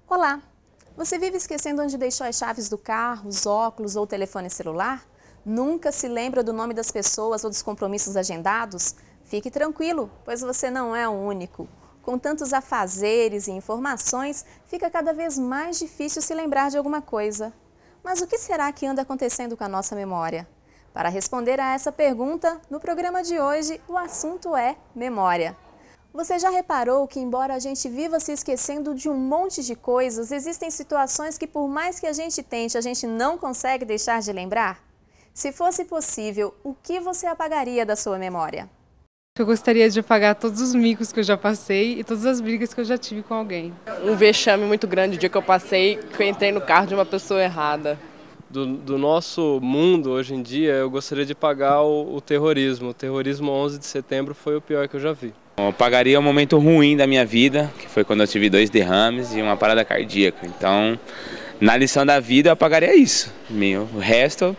Olá! Você vive esquecendo onde deixou as chaves do carro, os óculos ou o telefone celular? Nunca se lembra do nome das pessoas ou dos compromissos agendados? Fique tranquilo, pois você não é o único. Com tantos afazeres e informações, fica cada vez mais difícil se lembrar de alguma coisa. Mas o que será que anda acontecendo com a nossa memória? Para responder a essa pergunta, no programa de hoje, o assunto é memória. Você já reparou que, embora a gente viva se esquecendo de um monte de coisas, existem situações que, por mais que a gente tente, a gente não consegue deixar de lembrar? Se fosse possível, o que você apagaria da sua memória? Eu gostaria de apagar todos os micos que eu já passei e todas as brigas que eu já tive com alguém. Um vexame muito grande o dia que eu passei, que eu entrei no carro de uma pessoa errada. Do nosso mundo hoje em dia, eu gostaria de apagar o terrorismo. O terrorismo 11 de setembro foi o pior que eu já vi. Eu apagaria um momento ruim da minha vida, que foi quando eu tive 2 derrames e uma parada cardíaca. Então, na lição da vida, eu apagaria isso. O resto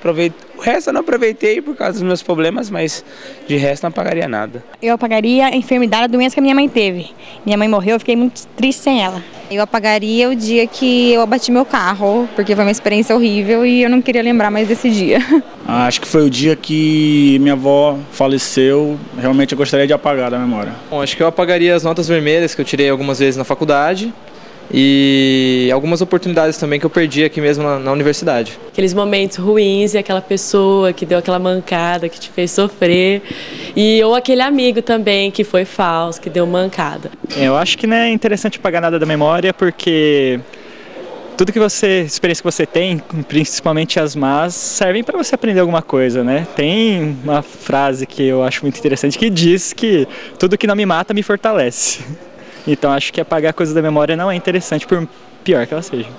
eu não aproveitei por causa dos meus problemas, mas de resto não apagaria nada. Eu apagaria a enfermidade, a doença que a minha mãe teve. Minha mãe morreu, eu fiquei muito triste sem ela. Eu apagaria o dia que eu abati meu carro, porque foi uma experiência horrível e eu não queria lembrar mais desse dia. Acho que foi o dia que minha avó faleceu, realmente eu gostaria de apagar da memória. Bom, acho que eu apagaria as notas vermelhas que eu tirei algumas vezes na faculdade e algumas oportunidades também que eu perdi aqui mesmo na universidade. Aqueles momentos ruins e aquela pessoa que deu aquela mancada, que te fez sofrer, ou aquele amigo também que foi falso, que deu mancada. Eu acho que não é interessante apagar nada da memória, porque tudo que experiência que você tem, principalmente as más, servem para você aprender alguma coisa, né? Tem uma frase que eu acho muito interessante que diz que tudo que não me mata me fortalece. Então acho que apagar coisas da memória não é interessante, por pior que ela seja.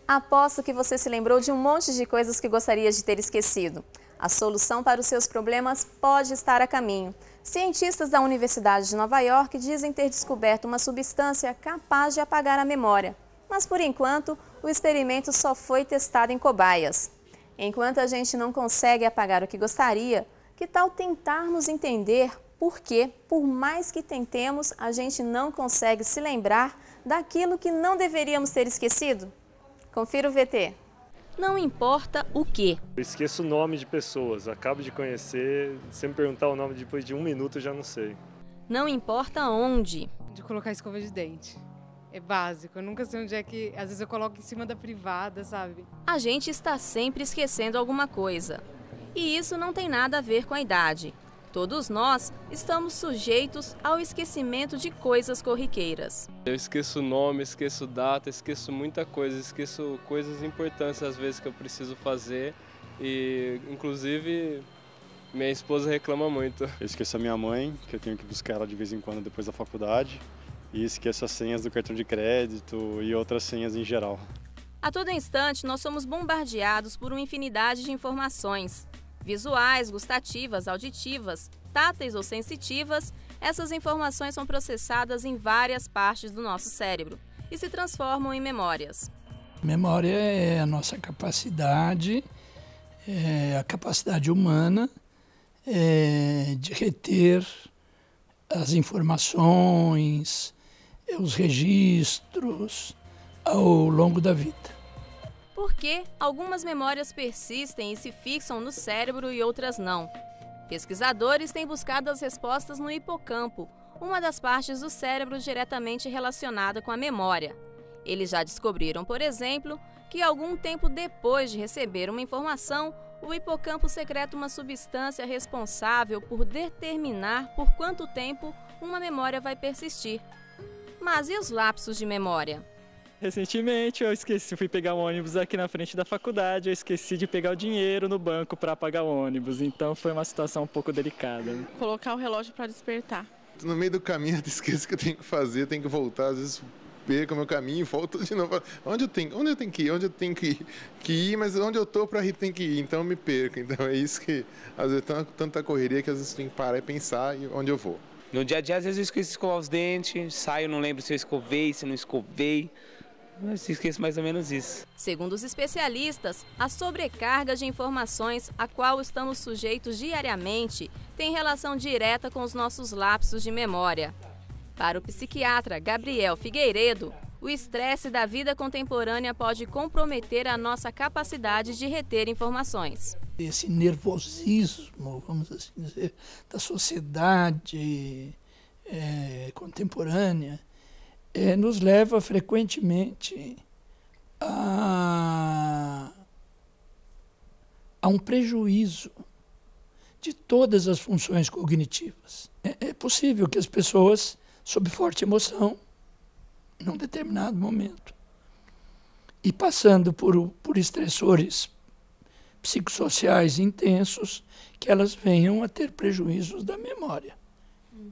Aposto que você se lembrou de um monte de coisas que gostaria de ter esquecido. A solução para os seus problemas pode estar a caminho. Cientistas da Universidade de Nova York dizem ter descoberto uma substância capaz de apagar a memória. Mas, por enquanto, o experimento só foi testado em cobaias. Enquanto a gente não consegue apagar o que gostaria, que tal tentarmos entender por que, por mais que tentemos, a gente não consegue se lembrar daquilo que não deveríamos ter esquecido? Confira o VT. Não importa o quê. Eu esqueço o nome de pessoas, acabo de conhecer, se me perguntar o nome depois de 1 minuto eu já não sei. Não importa onde. De colocar escova de dente. É básico, eu nunca sei onde é que... Às vezes eu coloco em cima da privada, sabe? A gente está sempre esquecendo alguma coisa. E isso não tem nada a ver com a idade. Todos nós estamos sujeitos ao esquecimento de coisas corriqueiras. Eu esqueço nome, esqueço data, esqueço muita coisa, esqueço coisas importantes às vezes que eu preciso fazer e, inclusive, minha esposa reclama muito. Eu esqueço a minha mãe, que eu tenho que buscar ela de vez em quando depois da faculdade, e esqueço as senhas do cartão de crédito e outras senhas em geral. A todo instante, nós somos bombardeados por uma infinidade de informações. Visuais, gustativas, auditivas, táteis ou sensitivas, essas informações são processadas em várias partes do nosso cérebro e se transformam em memórias. Memória é a nossa capacidade, a capacidade humana de reter as informações, os registros ao longo da vida. Por que algumas memórias persistem e se fixam no cérebro e outras não? Pesquisadores têm buscado as respostas no hipocampo, uma das partes do cérebro diretamente relacionada com a memória. Eles já descobriram, por exemplo, que algum tempo depois de receber uma informação, o hipocampo secreta uma substância responsável por determinar por quanto tempo uma memória vai persistir. Mas e os lapsos de memória? Recentemente fui pegar um ônibus aqui na frente da faculdade, eu esqueci de pegar o dinheiro no banco para pagar o ônibus, então foi uma situação um pouco delicada. Colocar o relógio para despertar. No meio do caminho eu esqueço o que eu tenho que fazer, tenho que voltar, às vezes perco o meu caminho e volto de novo. Onde eu tenho que ir? Onde eu tenho que ir, mas onde eu tô para ir tem que ir, então eu me perco. Então é isso que, às vezes, tanta correria que às vezes tem que parar e pensar onde eu vou. No dia a dia, às vezes eu esqueço de escovar os dentes, saio, não lembro se eu escovei, se não escovei. Mas esqueço mais ou menos isso. Segundo os especialistas, a sobrecarga de informações a qual estamos sujeitos diariamente tem relação direta com os nossos lapsos de memória. Para o psiquiatra Gabriel Figueiredo, o estresse da vida contemporânea pode comprometer a nossa capacidade de reter informações. Esse nervosismo, vamos assim dizer, da sociedade contemporânea nos leva frequentemente a um prejuízo de todas as funções cognitivas. É possível que as pessoas, sob forte emoção, num determinado momento, e passando por estressores psicossociais intensos, que elas venham a ter prejuízos da memória,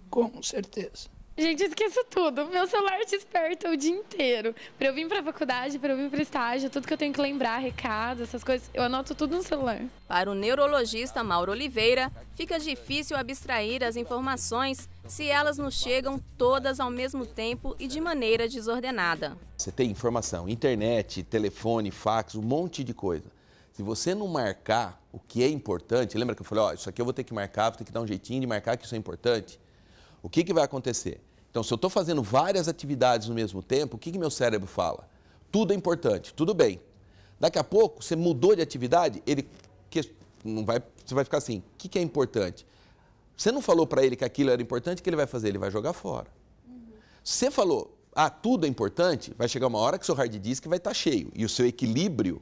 com certeza. Gente, eu esqueço tudo. Meu celular desperta o dia inteiro. Para eu vir para a faculdade, para eu vir para o estágio, tudo que eu tenho que lembrar, recado, essas coisas, eu anoto tudo no celular. Para o neurologista Mauro Oliveira, fica difícil abstrair as informações se elas nos chegam todas ao mesmo tempo e de maneira desordenada. Você tem informação, internet, telefone, fax, um monte de coisa. Se você não marcar o que é importante, lembra que eu falei, ó, isso aqui eu vou ter que marcar, vou ter que dar um jeitinho de marcar que isso é importante? O que vai acontecer? Então, se eu estou fazendo várias atividades no mesmo tempo, o que meu cérebro fala? Tudo é importante, tudo bem. Daqui a pouco, você mudou de atividade, você vai ficar assim, o que é importante? Você não falou para ele que aquilo era importante, o que ele vai fazer? Ele vai jogar fora. Você falou, tudo é importante, vai chegar uma hora que o seu hard disk vai estar cheio e o seu equilíbrio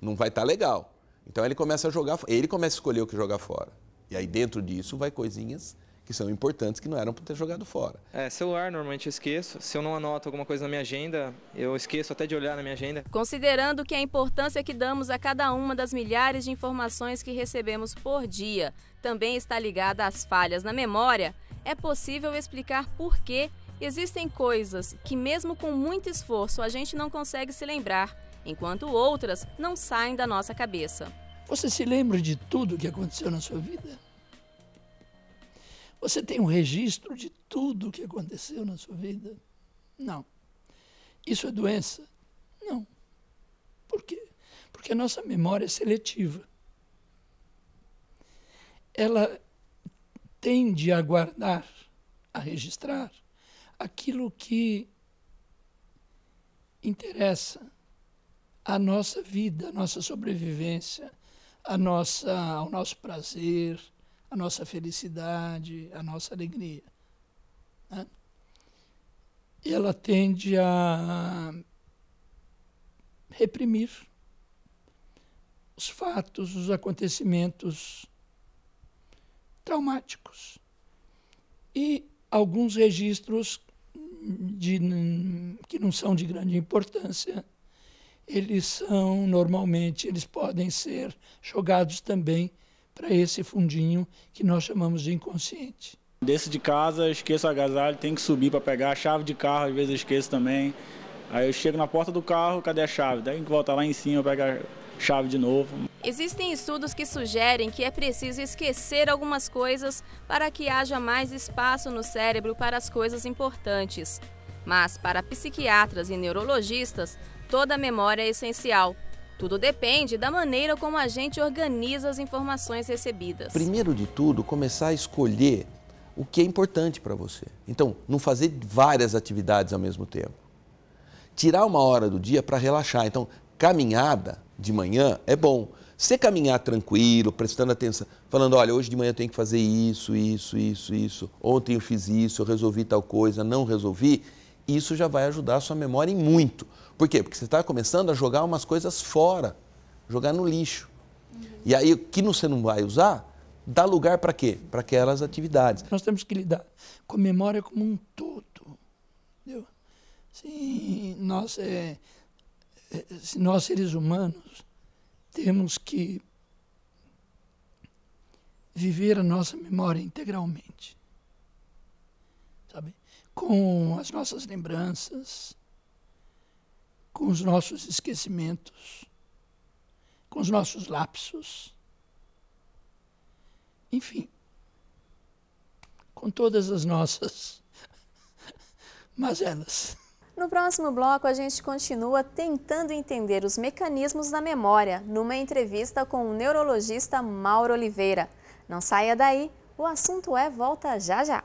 não vai estar legal. Então, ele começa a jogar, ele começa a escolher o que jogar fora. E aí, dentro disso, vai coisinhas que são importantes, que não eram para ter jogado fora. Celular, normalmente eu esqueço. Se eu não anoto alguma coisa na minha agenda, eu esqueço até de olhar na minha agenda. Considerando que a importância que damos a cada uma das milhares de informações que recebemos por dia também está ligada às falhas na memória, é possível explicar por que existem coisas que, mesmo com muito esforço, a gente não consegue se lembrar, enquanto outras não saem da nossa cabeça. Você se lembra de tudo que aconteceu na sua vida? Você tem um registro de tudo o que aconteceu na sua vida? Não. Isso é doença? Não. Por quê? Porque a nossa memória é seletiva. Ela tende a guardar, a registrar aquilo que interessa à nossa vida, à nossa sobrevivência, ao nosso prazer, a nossa felicidade, a nossa alegria. Né? E ela tende a reprimir os fatos, os acontecimentos traumáticos. E alguns registros que não são de grande importância, eles podem ser jogados também para esse fundinho que nós chamamos de inconsciente. Desço de casa, esqueço o agasalho, tenho que subir para pegar a chave de carro, às vezes eu esqueço também. Aí eu chego na porta do carro, cadê a chave? Daí que voltar lá em cima, eu pego a chave de novo. Existem estudos que sugerem que é preciso esquecer algumas coisas para que haja mais espaço no cérebro para as coisas importantes. Mas, para psiquiatras e neurologistas, toda memória é essencial. Tudo depende da maneira como a gente organiza as informações recebidas. Primeiro de tudo, começar a escolher o que é importante para você. Então, não fazer várias atividades ao mesmo tempo. Tirar uma hora do dia para relaxar. Então, caminhada de manhã é bom. Você caminhar tranquilo, prestando atenção, falando, olha, hoje de manhã eu tenho que fazer isso, isso, isso, isso. Ontem eu fiz isso, eu resolvi tal coisa, não resolvi. Isso já vai ajudar a sua memória em muito. Por quê? Porque você está começando a jogar umas coisas fora, jogar no lixo. E aí, o que você não vai usar, dá lugar para quê? Para aquelas atividades. Nós temos que lidar com a memória como um todo. Entendeu? Se nós seres humanos temos que viver a nossa memória integralmente, sabe? Com as nossas lembranças, com os nossos esquecimentos, com os nossos lapsos, enfim, com todas as nossas mazelas. No próximo bloco, a gente continua tentando entender os mecanismos da memória numa entrevista com o neurologista Mauro Oliveira. Não saia daí, o assunto volta já já.